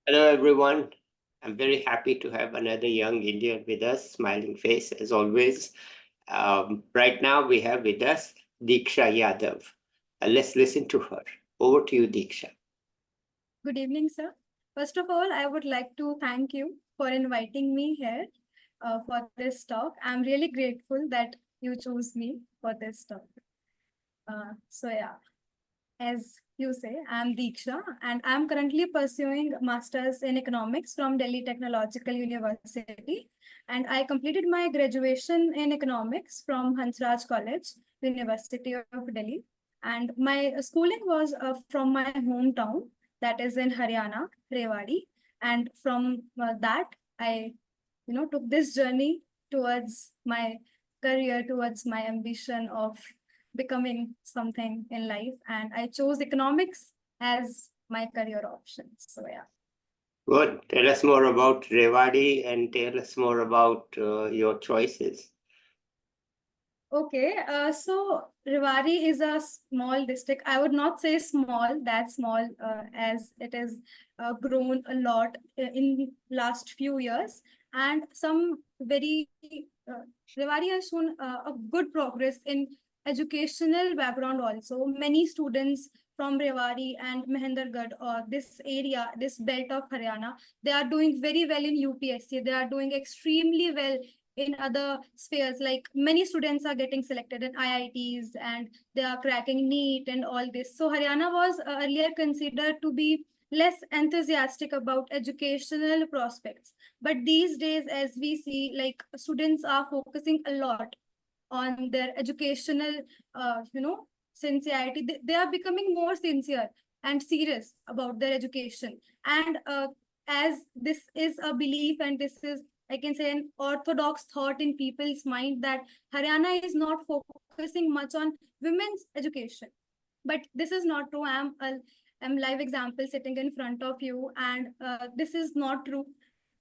Hello, everyone. I'm very happy to have another young Indian with us, smiling face as always. Right now, we have with us Deeksha Yadav. Let's listen to her. Over to you, Deeksha. Good evening, sir. First of all, I would like to thank you for inviting me here for this talk. I'm really grateful that you chose me for this talk. So, as you say, I'm Deeksha and I'm currently pursuing Masters in Economics from Delhi Technological University. And I completed my graduation in Economics from Hansraj College, University of Delhi. And my schooling was from my hometown, that is in Haryana, Rewari. And from that, I took this journey towards my career, towards my ambition of becoming something in life, and I chose economics as my career option. So yeah. Good. Tell us more about Rewari and tell us more about your choices. Okay, so Rewari is a small district. I would not say small, that small, as it is grown a lot in last few years, and some very Rewari has shown a good progress in educational background also. Many students from Rewari and Mehendergarh, or this area, this belt of Haryana, they are doing very well in UPSC. They are doing extremely well in other spheres. Like many students are getting selected in IITs and they are cracking NEET and all this. So Haryana was earlier considered to be less enthusiastic about educational prospects. But these days, as we see, like students are focusing a lot on their educational, sincerity. They are becoming more sincere and serious about their education. And as this is a belief and this is, I can say, an orthodox thought in people's mind that Haryana is not focusing much on women's education. But this is not true. I'm live example sitting in front of you, and this is not true.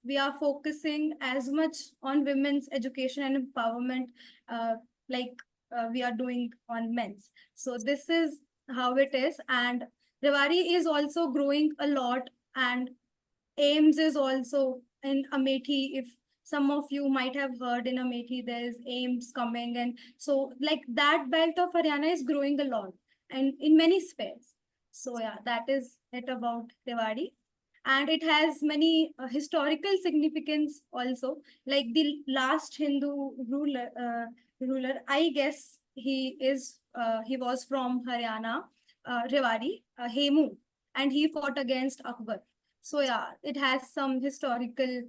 We are focusing as much on women's education and empowerment, like we are doing on men's. So this is how it is. And Rewari is also growing a lot, and Ames is also in Amethi. If some of you might have heard, in Amethi, there is Ames coming. And so like that belt of Haryana is growing a lot and in many spheres. So yeah, that is it about Rewari. And it has many historical significance also. Like the last Hindu ruler, I guess he was from Haryana, Rewari, Hemu, and he fought against Akbar. So yeah, it has some historical,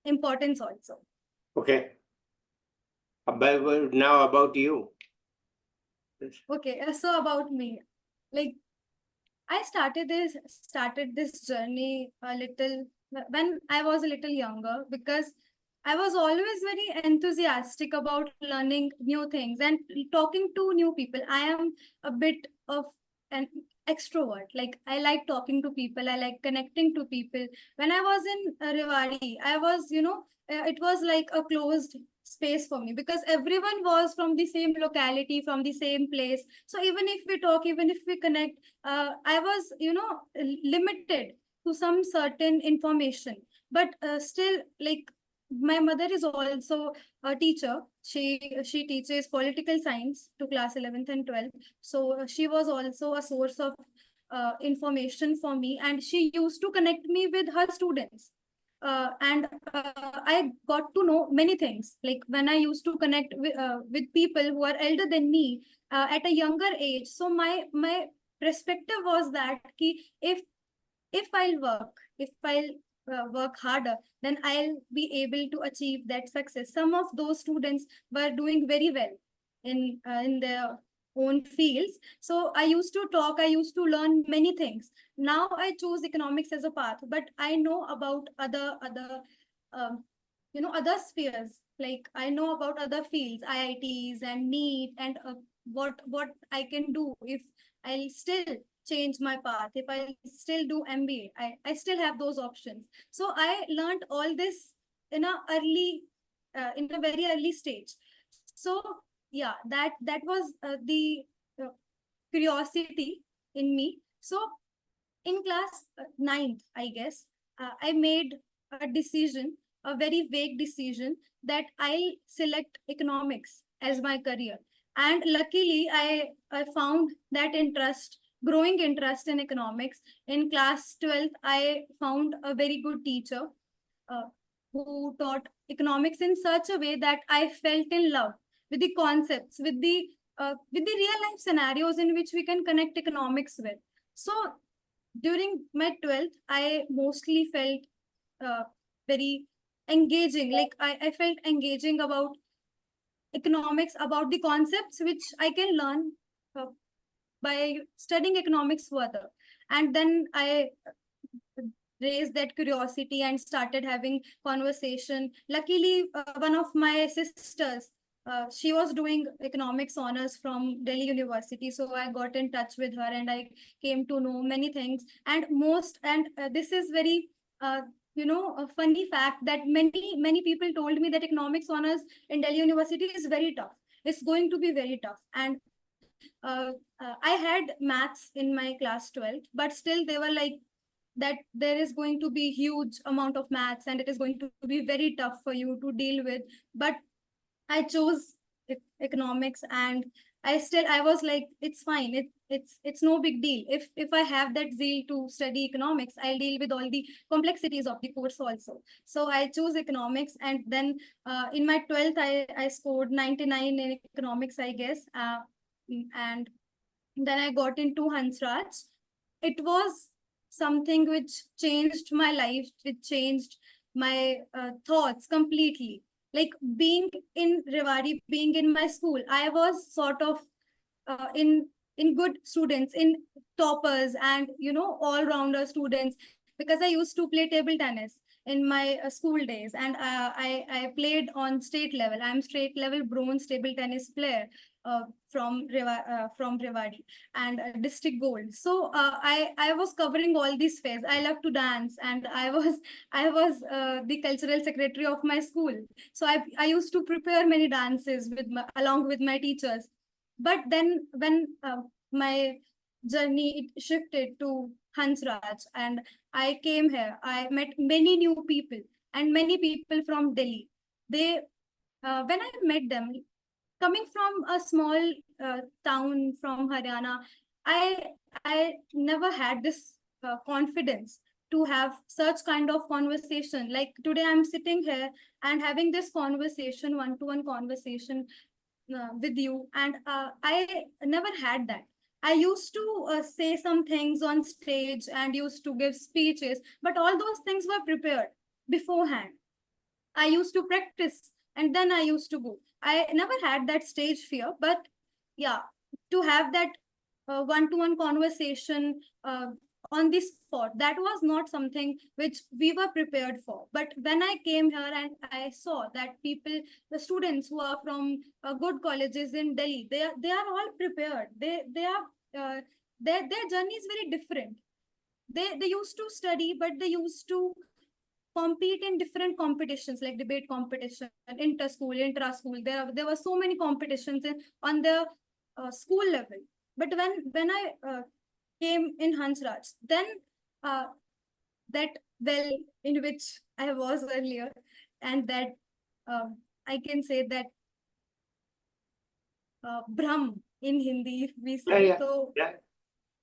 importance also. Okay. Now about you. Okay, so about me, like I started this journey a little when I was a little younger, because I was always very enthusiastic about learning new things and talking to new people. I am a bit of an extrovert. Like I like talking to people. I like connecting to people. When I was in Rewari, I was, it was like a closed space for me because everyone was from the same locality, from the same place. So even if we talk, even if we connect, I was, limited to some certain information. But still, like my mother is also a teacher. She teaches political science to class 11th and 12th. So she was also a source of information for me, and she used to connect me with her students. And I got to know many things. Like when I used to connect with people who are elder than me at a younger age. So my perspective was that if I'll work harder, then I'll be able to achieve that success. Some of those students were doing very well in their own fields. So I used to talk, I used to learn many things. Now I choose economics as a path, but I know about other um, other spheres. Like I know about other fields, IITs and NEET, and what I can do if I'll still change my path, if I still do MBA. I still have those options. So I learned all this in a very early stage. So yeah, that was the uh, curiosity in me. So in class ninth, I guess, I made a decision, a very vague decision, that I'll select economics as my career. And luckily, I found that interest, growing interest in economics. In class 12th, I found a very good teacher uh, who taught economics in such a way that I felt in love with the concepts, with the real life scenarios in which we can connect economics with. So during my 12th, I mostly felt uh, very engaging. Like I felt engaging about economics, about the concepts which I can learn uh, by studying economics further. And then I raised that curiosity and started having conversation. Luckily, one of my sisters, she was doing economics honors from Delhi University, so I got in touch with her and I came to know many things. And this is very a funny fact that many people told me that economics honors in Delhi University is very tough. It's going to be very tough. And I had maths in my class 12th, but still they were like that there is going to be huge amount of maths and it is going to be very tough for you to deal with. But I chose economics, and I was like, it's fine, it's no big deal. If I have that zeal to study economics, I'll deal with all the complexities of the course also. So I chose economics, and then in my 12th I scored 99 in economics, I guess. And then I got into Hansraj. It was something which changed my life, which changed my thoughts completely. Like being in Rewari, being in my school, I was sort of in good students, in toppers, and all rounder students, because I used to play table tennis in my school days, and I played on state level. I'm state level bronze table tennis player uh, from Rewari, and district gold. So I was covering all these fairs. I love to dance, and I was the cultural secretary of my school. So I used to prepare many dances along with my teachers. But then when my journey it shifted to Hansraj, and I came here, I met many new people and many people from Delhi. They When I met them, coming from a small town from Haryana, I never had this confidence to have such kind of conversation. Like today, I'm sitting here and having this conversation, one-to-one conversation with you, and I never had that. I used to say some things on stage and used to give speeches, but all those things were prepared beforehand. I used to practice and then I used to go. I never had that stage fear, but yeah, to have that one-to-one conversation on the spot, that was not something which we were prepared for. But when I came here and I saw that people, the students who are from good colleges in Delhi, they are all prepared. They are their journey is very different. They used to study, but they used to compete in different competitions like debate competition, inter-school, intra-school. There were so many competitions on the school level. But when I came in Hansraj, then uh, that well in which I was earlier, and that I can say that Brahm in Hindi, if we Yeah, say. yeah, So yeah.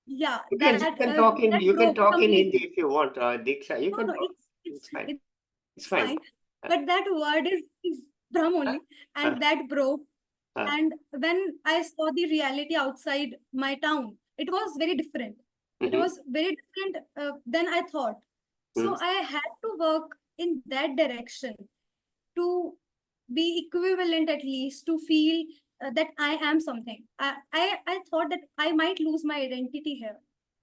yeah, You that can broke talk in Hindi completely. if you want, Deeksha. You No, can no, talk. It's fine. It's it's fine. fine. Uh, But that word is Brahm uh, only, uh, and that broke. uh, And when I saw the reality outside my town, it was very different. It mhm, was very different than I thought. So mhm. I had to work in that direction to be equivalent, at least to feel that I am something. I thought that I might lose my identity here.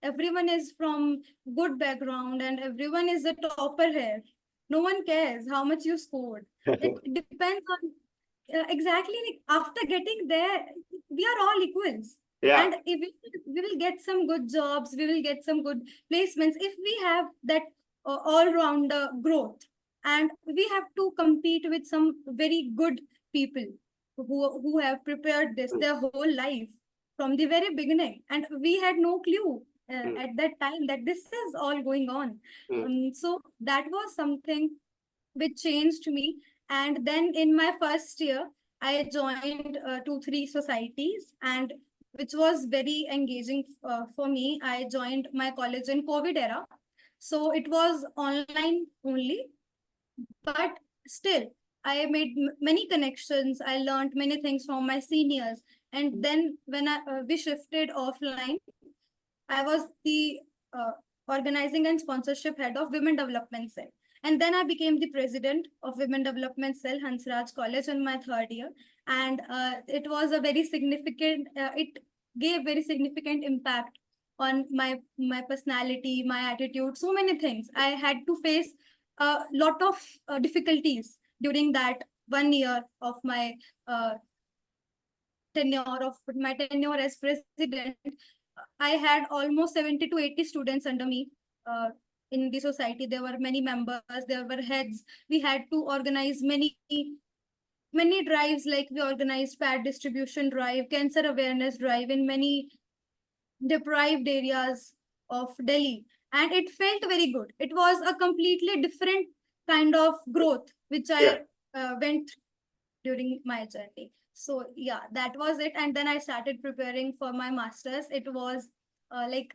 Everyone is from good background and everyone is a topper here. No one cares how much you scored. It depends on exactly, like after getting there, we are all equals. Yeah. And if we will get some good jobs, we will get some good placements if we have that all-round growth. And we have to compete with some very good people who have prepared this their whole life from the very beginning, and we had no clue. at that time that this is all going on. So that was something which changed me. And then in my first year, I joined 2, 3 societies, and which was very engaging for me. I joined my college in COVID era. So it was online only, but still I made many connections. I learned many things from my seniors. And then when we shifted offline, I was the uh, organizing and sponsorship head of Women Development Cell. And then I became the president of Women Development Cell, Hansraj College, in my third year. And it was a very significant, it gave very significant impact on my personality, my attitude, so many things. I had to face a lot of difficulties during that 1 year of uh, my tenure as president. I had almost 70 to 80 students under me in the society. There were many members, there were heads. We had to organize many drives, like we organized pad distribution drive, cancer awareness drive in many deprived areas of Delhi. And it felt very good. It was a completely different kind of growth, which I went during my journey. So yeah, that was it. And then I started preparing for my master's. It was I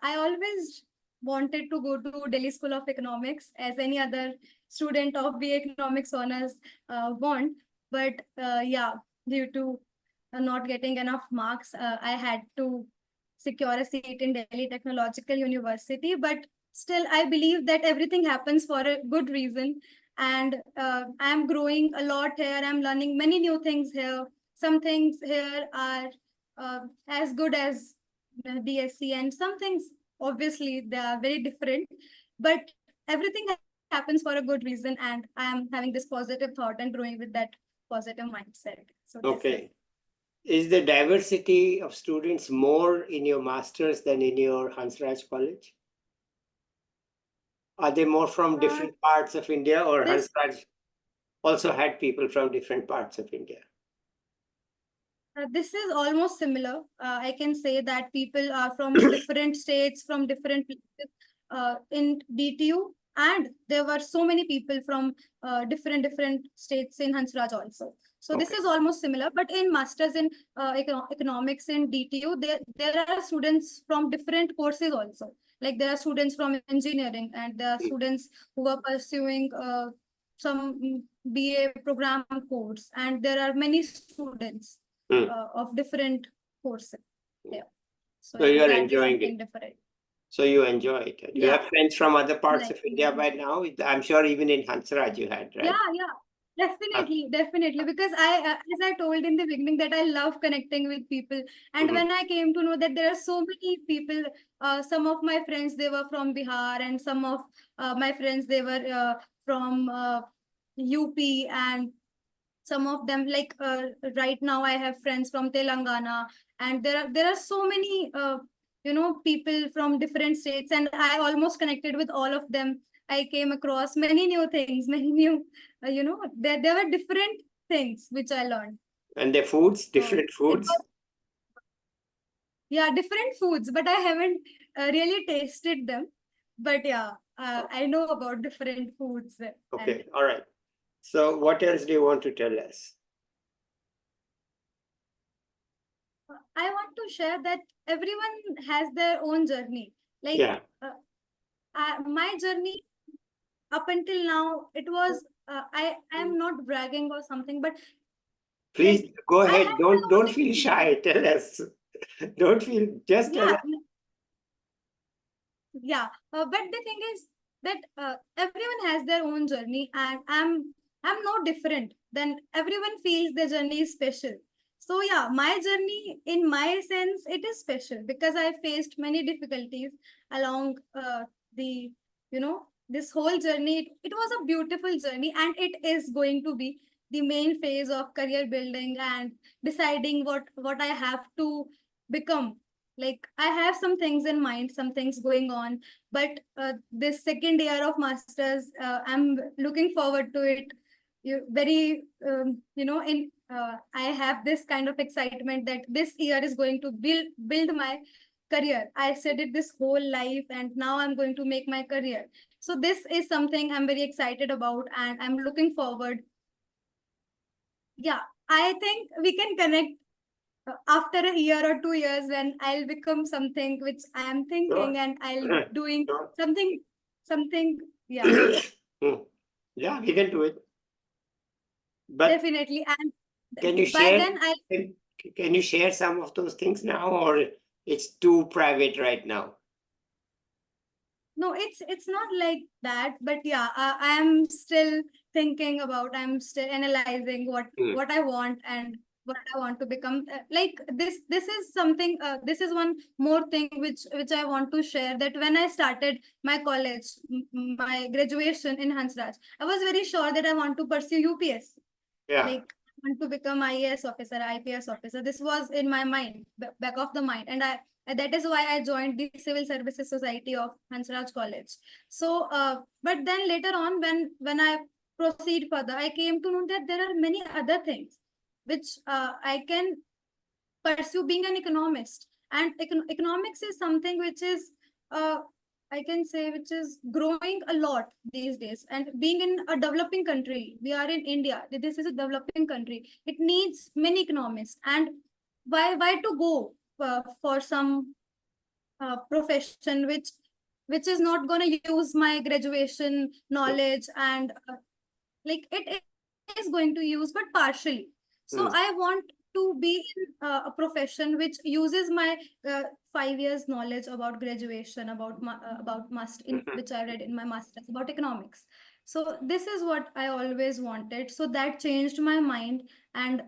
always wanted to go to Delhi School of Economics, as any other student of BA Economics Honours want. But yeah, due to not getting enough marks, I had to secure a seat in Delhi Technological University. But still, I believe that everything happens for a good reason. And I'm growing a lot here. I'm learning many new things here. Some things here are as good as DSC, and some things, obviously, they are very different. But everything happens for a good reason, and I'm having this positive thought and growing with that positive mindset. So okay. Is the diversity of students more in your master's than in your Hansraj College? Are they more from different parts of India, or Hansraj also had people from different parts of India? This is almost similar. I can say that people are from different states, from different places in DTU, and there were so many people from different states in Hansraj also. So this is almost similar. But in masters in economics in DTU, there are students from different courses also. Like there are students from engineering, and there are students who are pursuing some BA program course, and there are many students of different courses. Yeah. So you are enjoying it. Different. So you enjoy it. You have friends from other parts Like, of India by now? I'm sure even in Hansraj you had, right? Yeah, definitely. Because as I told in the beginning, that I love connecting with people. And when I came to know that there are so many people, some of my friends, they were from Bihar, and some of my friends, they were from UP, and some of them, like right now I have friends from Telangana, and there are so many people from different states, and I almost connected with all of them. I came across many new things, many new there were different things which I learned. And the foods, different foods? Yeah, different foods, but I haven't really tasted them. But yeah, I know about different foods. Okay, all right. So what else do you want to tell us? I want to share that everyone has their own journey. Like my journey up until now, it was I am not bragging or something, but please go ahead. Don't feel shy. Tell us. Don't feel, just tell us. Yeah, but the thing is that everyone has their own journey, and I'm no different. Then everyone feels their journey is special. So yeah, my journey, in my sense, it is special because I faced many difficulties along the this whole journey. It was a beautiful journey, and it is going to be the main phase of career building and deciding what I have to become. Like I have some things in mind, some things going on, but this second year of masters, I'm looking forward to it. Very I have this kind of excitement that this year is going to build my career. I studied this whole life and now I'm going to make my career. So this is something I'm very excited about and I'm looking forward. Yeah, I think we can connect after a year or 2 years when I'll become something which I am thinking and I'll doing something. Yeah, Yeah, we can do it. But definitely. And can you by share then can you share some of those things now, or it's too private right now? no, it's not like that. But yeah, I am still thinking about. I'm still analyzing what I want and what I want to become. Like this is something. This is one more thing which I want to share. That when I started my college, my graduation in Hansraj, I was very sure that I want to pursue UPS. Yeah. Like I want to become IAS officer, IPS officer. This was in my mind, back of the mind, and that is why I joined the Civil Services Society of Hansraj College. So, but then later on, when I proceed further, I came to know that there are many other things which I can pursue being an economist. And economics is something which is, I can say, which is growing a lot these days. And being in a developing country, we are in India. This is a developing country. It needs many economists. And why to go for some profession which is not going to use my graduation knowledge and like it is going to use but partially. So I want to be in a profession which uses my 5 years knowledge about graduation, about master in which I read in my masters about economics. So this is what I always wanted, so that changed my mind. And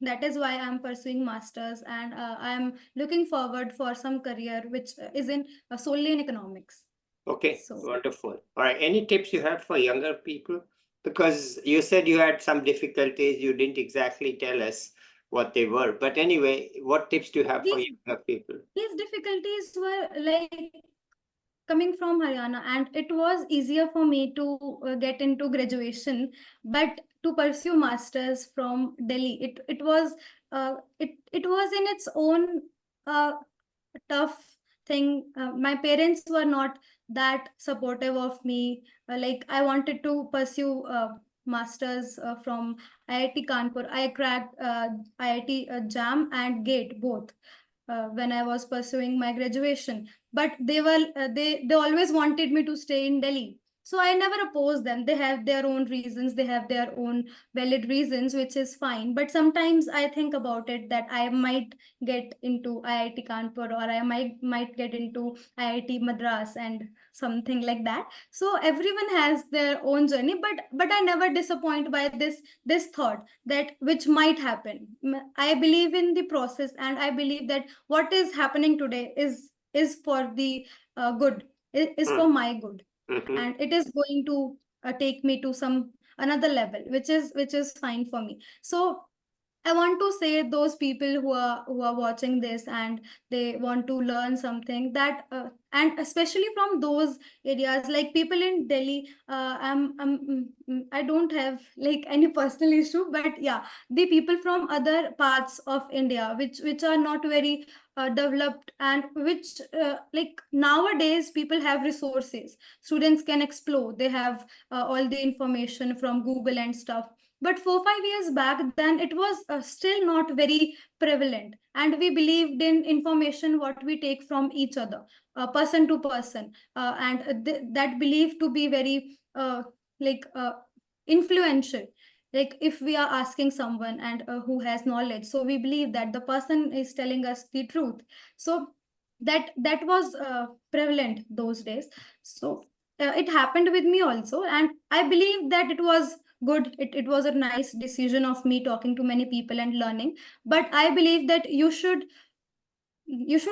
that is why I'm pursuing masters, and I'm looking forward for some career which is in solely in economics. Okay, So wonderful. All right, any tips you have for younger people? Because you said you had some difficulties, you didn't exactly tell us what they were. But anyway, what tips do you have for these younger people? these difficulties were like coming from Haryana, and it was easier for me to get into graduation, but to pursue masters from Delhi, it was in its own uh, tough thing. My parents were not that supportive of me. Like I wanted to pursue masters from IIT Kanpur. I cracked IIT JAM and GATE both when I was pursuing my graduation. But they always wanted me to stay in Delhi. So I never opposed them. They have their own reasons. They have their own valid reasons, which is fine. But sometimes I think about it that I might get into IIT Kanpur, or I might get into IIT Madras and something like that. So everyone has their own journey, but I never disappoint by this thought that which might happen. I believe in the process, and I believe that what is happening today is for the good, is for my good, and it is going to take me to some another level, which is fine for me. So I want to say those people who are watching this and they want to learn something, that and especially from those areas, like people in Delhi. I don't have like any personal issue, but yeah, the people from other parts of India, which are not very developed, and which like nowadays people have resources. Students can explore. They have all the information from Google and stuff, but 4 5 years back then it was still not very prevalent, and we believed in information what we take from each other, person to person, and that belief to be very like influential. Like if we are asking someone and who has knowledge, so we believe that the person is telling us the truth. So that was prevalent those days. So it happened with me also, and I believe that it was good. It was a nice decision of me talking to many people and learning. But I believe that you should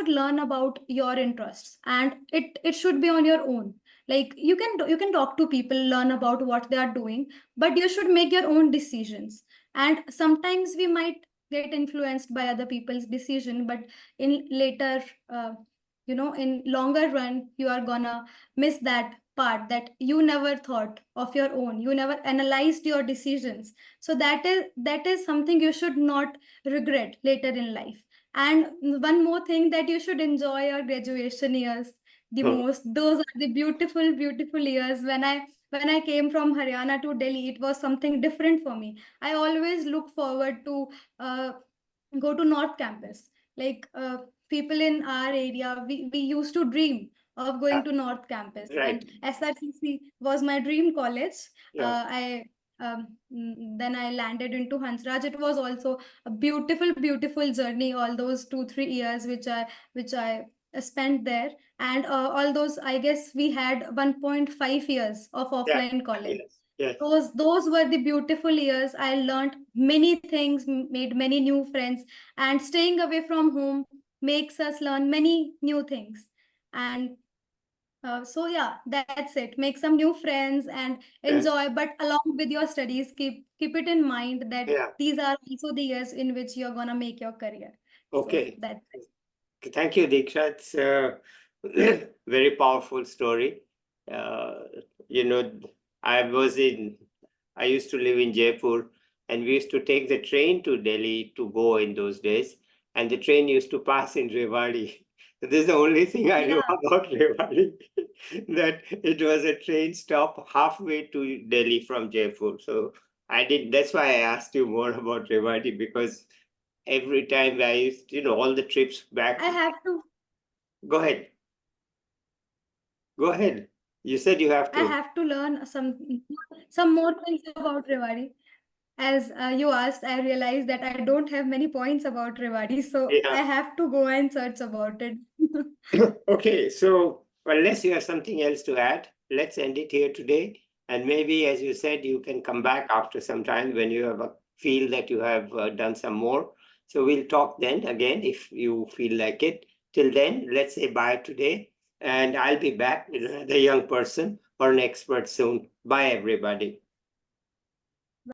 learn about your interests, and it should be on your own. Like you can talk to people, learn about what they are doing, but you should make your own decisions. And sometimes we might get influenced by other people's decision, but in later in longer run you are gonna miss that part, that you never thought of your own, you never analyzed your decisions. So that is something you should not regret later in life. And one more thing, that you should enjoy your graduation years the most. Those are the beautiful, beautiful years. When I came from Haryana to Delhi, it was something different for me. I always look forward to uh, go to North Campus. Like people in our area, we used to dream of going to North Campus, Right. and SRCC was my dream college. Yeah. Then I landed into Hansraj. It was also a beautiful, beautiful journey. All those 2-3 years which I spent there, and all those, I guess we had 1.5 years of Yeah. offline college. Yes. Yes. Those were the beautiful years. I learned many things, made many new friends, and staying away from home makes us learn many new things. And so yeah, that's it. Make some new friends and Yes. enjoy. But along with your studies, keep it in mind that Yeah. these are also the years in which you're gonna make your career. So Okay. that's it. Thank you, Deeksha. It's a very powerful story. Uh, you know, I used to live in Jaipur, and we used to take the train to Delhi to go in those days, and the train used to pass in Rewari. So this is the only thing I know Yeah, about Rewari, that it was a train stop halfway to Delhi from Jaipur. So that's why I asked you more about Rewari, because every time I used, all the trips back. I have to. Go ahead. Go ahead. You said you have I to. have to learn some more things about Rewari. As you asked, I realized that I don't have many points about Rewari, so Yeah. I have to go and search about it. Okay. So, unless you have something else to add, let's end it here today. And maybe, as you said, you can come back after some time when you have feel that you have done some more. So, we'll talk then again if you feel like it. Till then, let's say bye today. And I'll be back with another young person or an expert soon. Bye, everybody.